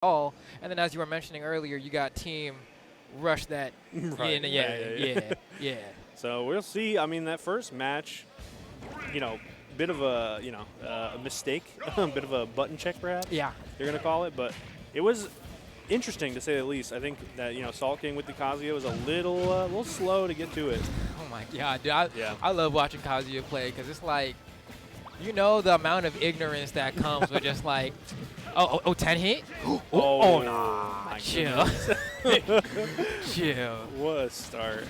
all. And then as you were mentioning earlier, you got Team Rush that. Right. Yeah. So we'll see. I mean, that first match, bit of a, a mistake, a bit of a button check perhaps. Yeah. They're going to call it. But it was interesting to say the least. I think that, Salt King with the Kazuya was a little slow to get to it. Oh my God, dude. Yeah. I love watching Kazuya play because it's like, the amount of ignorance that comes with just like, 10 hit? Oh, nah. Chill. Chill. What a start.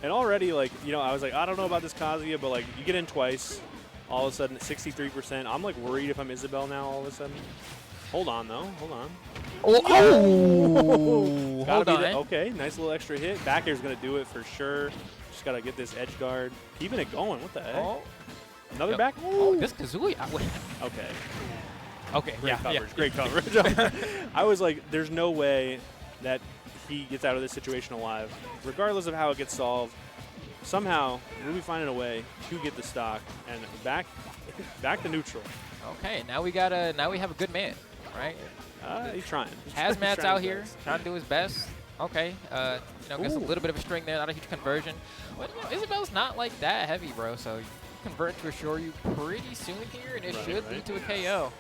And already, I was like, I don't know about this Kazuya, but, you get in twice, all of a sudden, 63%. I'm, worried if I'm Isabel now all of a sudden. Hold on, though. Hold on. Hold on. Okay, nice little extra hit. Back air's going to do it for sure. Just got to get this edge guard. Keeping it going. What the heck? Another back? Oh, this Kazuya. Okay. Okay, Great coverage. Great coverage. I was like, there's no way that he gets out of this situation alive. Regardless of how it gets solved, somehow Rubee finding a way to get the stock and back to neutral. Okay, now we have a good man, right? He's trying. Hazmat's out here trying to do his best. Okay, gets a little bit of a string there, not a huge conversion. But Isabel's not like that heavy, bro. So you convert to a Shoryu pretty soon here, and it should lead to a KO.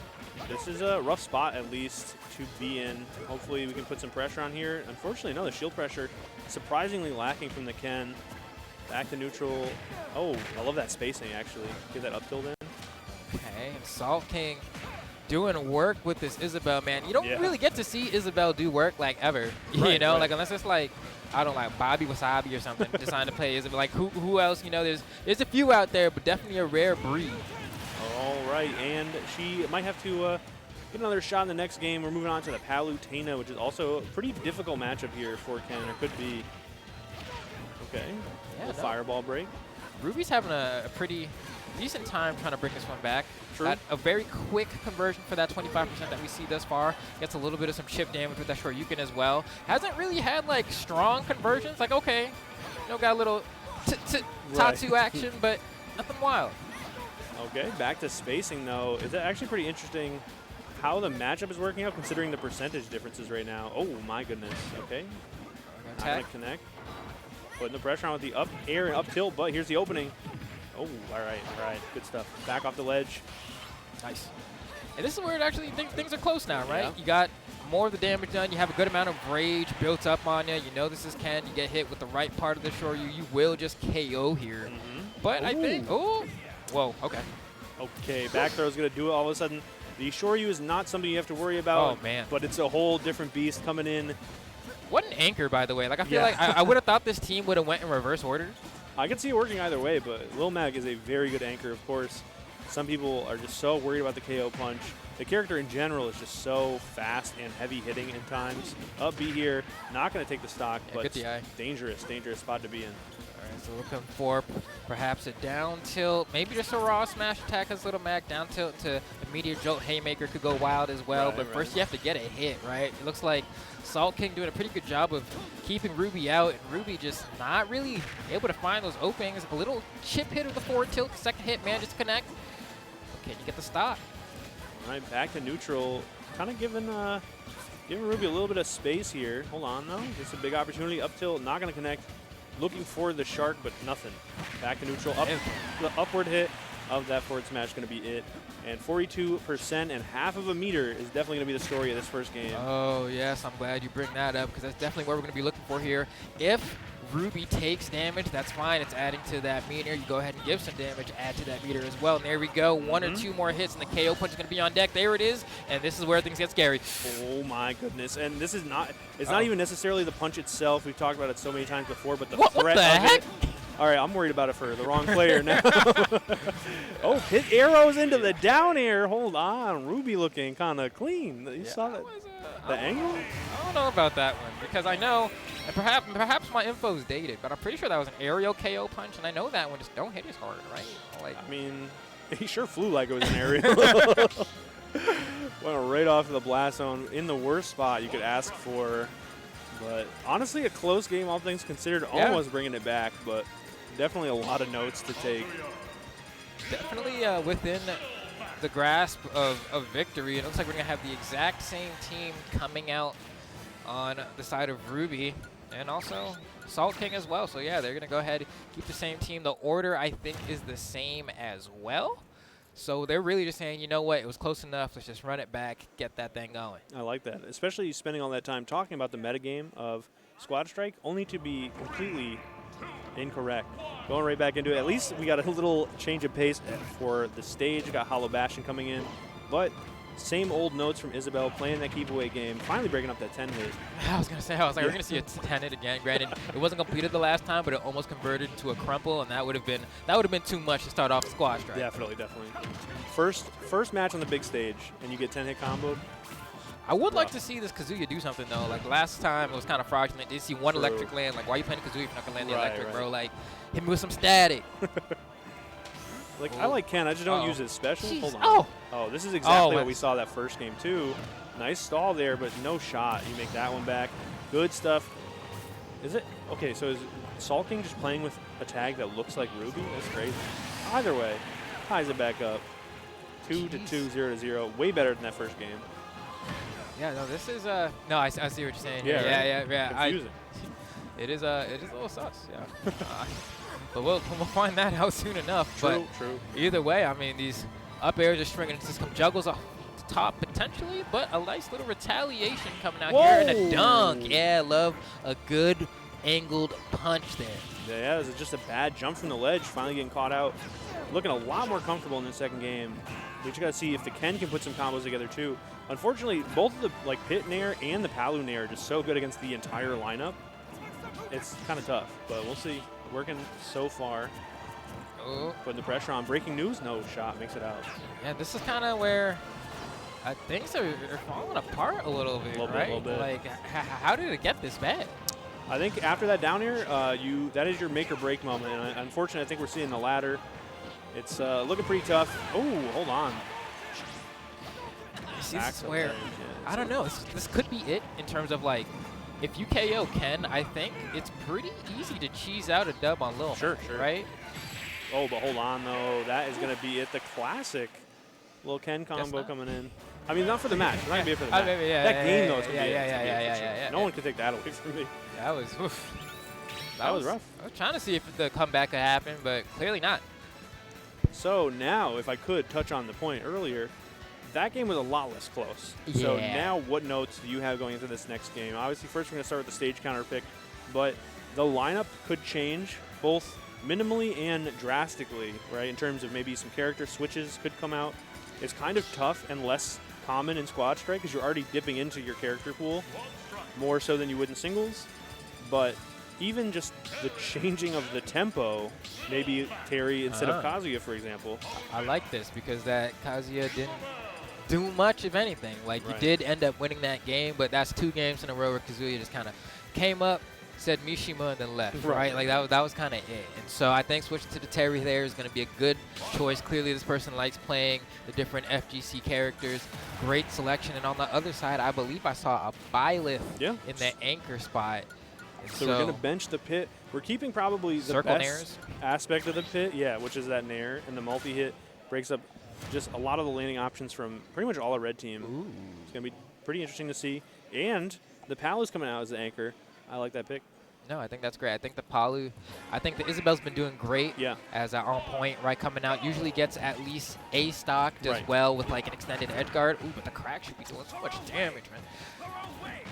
This is a rough spot, at least, to be in. Hopefully we can put some pressure on here. Unfortunately, no, the shield pressure surprisingly lacking from the Ken. Back to neutral. Oh, I love that spacing, actually. Get that up tilt in. Okay, and Salt King doing work with this Isabel, man. You don't really get to see Isabel do work, ever. Right, right. Unless it's I don't know, Bobby Wasabi or something, deciding to play Isabel. Who else, there's a few out there, but definitely a rare breed. All right, and she might have to get another shot in the next game. We're moving on to the Palutena, which is also a pretty difficult matchup here for Ken. It could be. Okay, fireball break. Rubee's having a pretty decent time trying to bring this one back. True. Got a very quick conversion for that 25% that we see thus far. Gets a little bit of some chip damage with that Shoryuken as well. Hasn't really had strong conversions. Okay, got a little Tatsu action, but nothing wild. Okay, back to spacing though. It's actually pretty interesting how the matchup is working out considering the percentage differences right now. Oh my goodness. Okay. Not gonna connect. Putting the pressure on with the up air and up tilt, but here's the opening. Oh, all right. Good stuff. Back off the ledge. Nice. And this is where it actually things are close now, right? Yeah. You got more of the damage done. You have a good amount of rage built up on you. This is Ken. You get hit with the right part of the Shoryu. You will just KO here. But I think, whoa, okay. Okay, back throw is going to do it all of a sudden. The Shoryu is not something you have to worry about. Oh, man. But it's a whole different beast coming in. What an anchor, by the way. I feel like I would have thought this team would have went in reverse order. I could see it working either way, but Lil Mag is a very good anchor, of course. Some people are just so worried about the KO punch. The character in general is just so fast and heavy hitting at times. Up B here, not going to take the stock, but dangerous spot to be in. All right, so looking for perhaps a down tilt, maybe just a raw smash attack as Little Mac. Down tilt to the Meteor Jolt Haymaker could go wild as well, but first you have to get a hit, right? It looks like Salt King doing a pretty good job of keeping Rubee out, and Rubee just not really able to find those openings. A little chip hit of the forward tilt, second hit manages to connect. Can you get the stop? All right, back to neutral. Kind of giving Rubee a little bit of space here. Hold on, though. This is a big opportunity. Up tilt, not going to connect. Looking for the shark, but nothing. Back to neutral. The upward hit of that forward smash going to be it. And 42% and half of a meter is definitely going to be the story of this first game. Oh, yes. I'm glad you bring that up because that's definitely what we're going to be looking for here. If Rubee takes damage, that's fine. It's adding to that meter. You go ahead and give some damage, add to that meter as well. And there we go. One or two more hits, and the KO punch is going to be on deck. There it is. And this is where things get scary. Oh, my goodness. And this is not – it's not even necessarily the punch itself. We've talked about it so many times before, but the threat what the heck? of it. All right, I'm worried about it for the wrong player now. Oh, hit arrows into the down air. Hold on. Rubee looking kind of clean. You saw that? The angle? I don't know about that one because I know – and perhaps my info is dated, but I'm pretty sure that was an aerial KO punch, and I know that one just don't hit as hard, right? I mean, he sure flew like it was an aerial. Went right off the blast zone in the worst spot you could ask for. But honestly, a close game, all things considered, almost bringing it back, but definitely a lot of notes to take. Definitely within the grasp of victory. It looks like we're going to have the exact same team coming out on the side of Rubee and also Salt King as well. So, yeah, they're going to go ahead and keep the same team. The order, I think, is the same as well. So they're really just saying, you know what, it was close enough. Let's just run it back, get that thing going. I like that, especially spending all that time talking about the metagame of Squad Strike, only to be completely incorrect. Going right back into it. At least we got a little change of pace for the stage. We got Hollow Bastion coming in, but same old notes from Isabel playing that keep away game, finally breaking up that 10 hit. I was going to say, we're going to see a 10 hit again. Granted, it wasn't completed the last time, but it almost converted into a crumple, and that would have been too much to start off Squad Strike. Definitely. First match on the big stage, and you get 10 hit comboed. I would like to see this Kazuya do something, though. Like, last time, it was kind of fraudulent. Did see one electric land. Like, why are you playing Kazuya if you're not going to land the electric, bro? Like, hit me with some static. Like, I like Ken. I just don't use his special. Jeez. Hold on. Oh, this is exactly what we saw that first game, too. Nice stall there, but no shot. You make that one back. Good stuff. Is it? Okay, so is Salt King just playing with a tag that looks like Rubee? That's crazy. Either way, ties it back up. 2-2, 0-0. Way better than that first game. Yeah, no, this is no, I see what you're saying. Yeah, yeah. Confusing. It is a little sus, yeah. But we'll find that out soon enough. True. Either way, I mean, these up airs are stringing into some juggles off the top potentially, but a nice little retaliation coming out here and a dunk. Yeah, love a good angled punch there. Yeah, it was just a bad jump from the ledge, finally getting caught out. Looking a lot more comfortable in the second game. We just got to see if the Ken can put some combos together too. Unfortunately, both of the Pit Nair and the Palu Nair are just so good against the entire lineup. It's kind of tough, but we'll see. Working so far. Putting the pressure on. Breaking news, no shot, makes it out. Yeah, this is kind of where things are falling apart a little bit, right? Little bit. Like, how did it get this bad? I think after that down air, that is your make or break moment. And unfortunately, I think we're seeing the latter. It's looking pretty tough. Oh, hold on. See, this is where, I don't know, this could be it in terms of, like, if you KO Ken, I think it's pretty easy to cheese out a dub on Lil. Sure. Right? Oh, but hold on, though. That is going to be it. The classic Lil Ken combo coming in. I mean, not for the match. It's not going to be it for the match. That game, though, is going to be it. Yeah. No one can take that away from me. That was, that was rough. I was trying to see if the comeback could happen, but clearly not. So now, if I could touch on the point earlier, that game was a lot less close. Yeah. So now what notes do you have going into this next game? Obviously, first we're going to start with the stage counter pick, but the lineup could change both minimally and drastically, right, in terms of maybe some character switches could come out. It's kind of tough and less common in Squad Strike because you're already dipping into your character pool more so than you would in singles. But even just the changing of the tempo, maybe Terry instead of Kazuya, for example. I like this because that Kazuya didn't do much, if anything. Like, you did end up winning that game, but that's 2 games in a row where Kazuya just kind of came up, said Mishima, and then left, right? Like, that was kind of it. And so I think switching to the Terry there is going to be a good choice. Clearly, this person likes playing the different FGC characters. Great selection. And on the other side, I believe I saw a Byleth in the anchor spot. So we're going to bench the Pit. We're keeping probably the best aspect of the Pit, which is that Nair, and the multi-hit breaks up just a lot of the landing options from pretty much all our red team. Ooh. It's going to be pretty interesting to see. And the Palu's coming out as the anchor. I like that pick. No, I think that's great. I think the Palu, I think the Isabel's been doing great as on point, right, coming out. Usually gets at least a stocked as well with, like, an extended edge guard. Ooh, but the crack should be doing so much damage, man.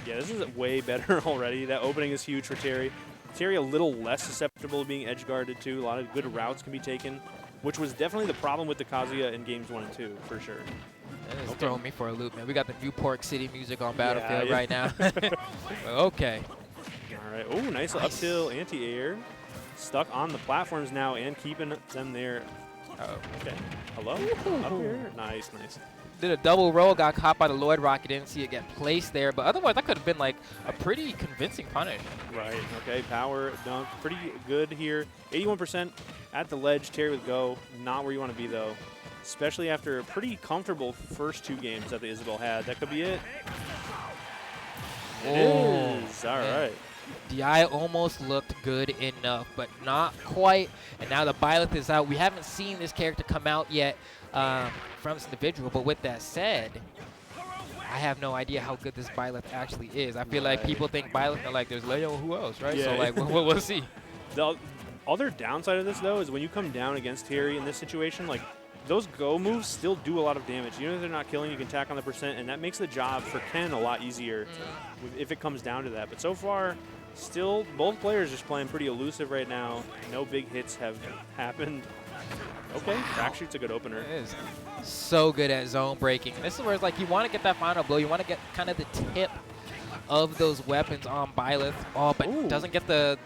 Yeah, this is way better already. That opening is huge for Terry. Terry a little less susceptible to being edge guarded, too. A lot of good routes can be taken, which was definitely the problem with the Kazuya in games 1 and 2, for sure. That is throwing me for a loop, man. We got the Newport City music on Battlefield right now. Okay. All right. Oh, nice up-tilt anti-air. Stuck on the platforms now and keeping them there. Okay. Hello? Up here. Nice. Did a double roll, got caught by the Lloyd Rocket, didn't see it get placed there, but otherwise that could have been like a pretty convincing punish. Right, okay, power dunk, pretty good here. 81% at the ledge, Terry with go, not where you want to be though, especially after a pretty comfortable first 2 games that the Isabel had. That could be it. It is, all right. DI almost looked good enough, but not quite, and now the Byleth is out. We haven't seen this character come out yet. from this individual. But with that said, I have no idea how good this Byleth actually is. I feel like people think Byleth, are like, there's Leo, who else, right? Yeah. So, like, we'll see. The other downside of this, though, is when you come down against Terry in this situation, like, those go moves still do a lot of damage. Even if they're not killing, you can tack on the percent, and that makes the job for Ken a lot easier if it comes down to that. But so far, still, both players just playing pretty elusive right now. No big hits have happened. Okay, backshoot's a good opener. It is so good at zone breaking. This is where it's like you want to get that final blow. You want to get kind of the tip of those weapons on Byleth. Oh, but doesn't get the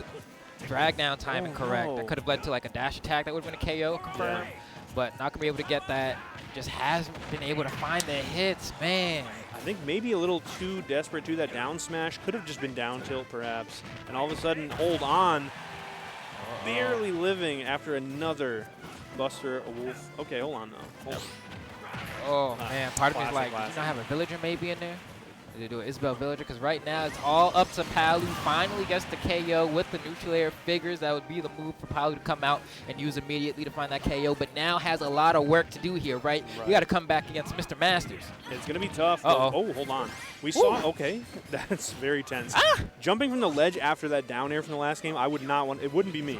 drag down timing correct. That could have led to like a dash attack that would have been a KO confirmed. Yeah. But not going to be able to get that. Just hasn't been able to find the hits, man. I think maybe a little too desperate to that down smash. Could have just been down tilt, perhaps. And all of a sudden, hold on. Barely living after another Buster Wolf. Okay, hold on, though. Hold on. Oh, man. Part of me is like, do you not have a villager maybe in there? Did they do an Isabel Villager? Because right now it's all up to Palu. Finally gets the KO with the neutral air. Figures that would be the move for Palu to come out and use immediately to find that KO. But now has a lot of work to do here, right? You got to come back against Mr. Masters. It's going to be tough. Oh, hold on. We saw, okay, that's very tense. Jumping from the ledge after that down air from the last game, I would not want, it wouldn't be me.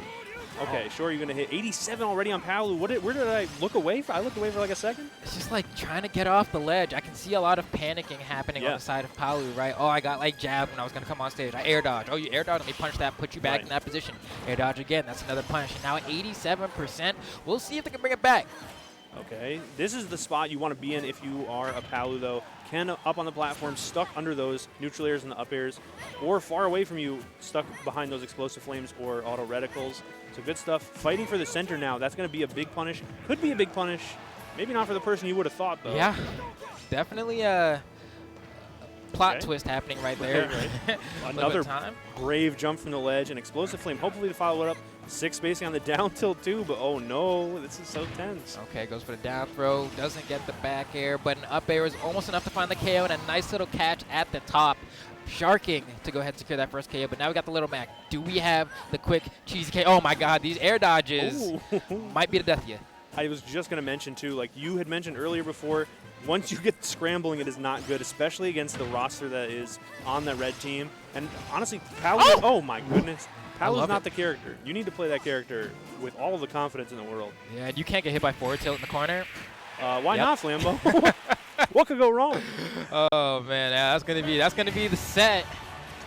Okay, sure, you're going to hit 87 already on Palu. Where did I look away for? I looked away for like a second? It's just like trying to get off the ledge. I can see a lot of panicking happening on the side of Palu, right? Oh, I got like jabbed when I was going to come on stage. I air dodge. Oh, you air dodge. Let me punch that, put you back in that position. Air dodge again. That's another punch. And now at 87%. We'll see if they can bring it back. Okay, this is the spot you want to be in if you are a Palu, though. Ken up on the platform, stuck under those neutral airs and the up airs, or far away from you, stuck behind those explosive flames or auto reticles. So good stuff. Fighting for the center now. That's going to be a big punish. Could be a big punish. Maybe not for the person you would have thought, though. Yeah, definitely a plot twist happening right there. Another brave jump from the ledge, an explosive flame. Hopefully to follow it up. 6 spacing on the down tilt too, but oh no, this is so tense. Okay, goes for the down throw, doesn't get the back air, but an up air is almost enough to find the KO and a nice little catch at the top. Sharking to go ahead and secure that first KO, but now we got the little Mac. Do we have the quick cheesy KO? Oh my god, these air dodges might be the death of you. I was just going to mention too, like you had mentioned earlier before, once you get scrambling, it is not good, especially against the roster that is on that red team. And honestly, Palu, oh my goodness. Palu's not the character. You need to play that character with all of the confidence in the world. Yeah, and you can't get hit by forward tilt in the corner. Why not, Flambo? What could go wrong? Oh man, yeah, that's gonna be the set.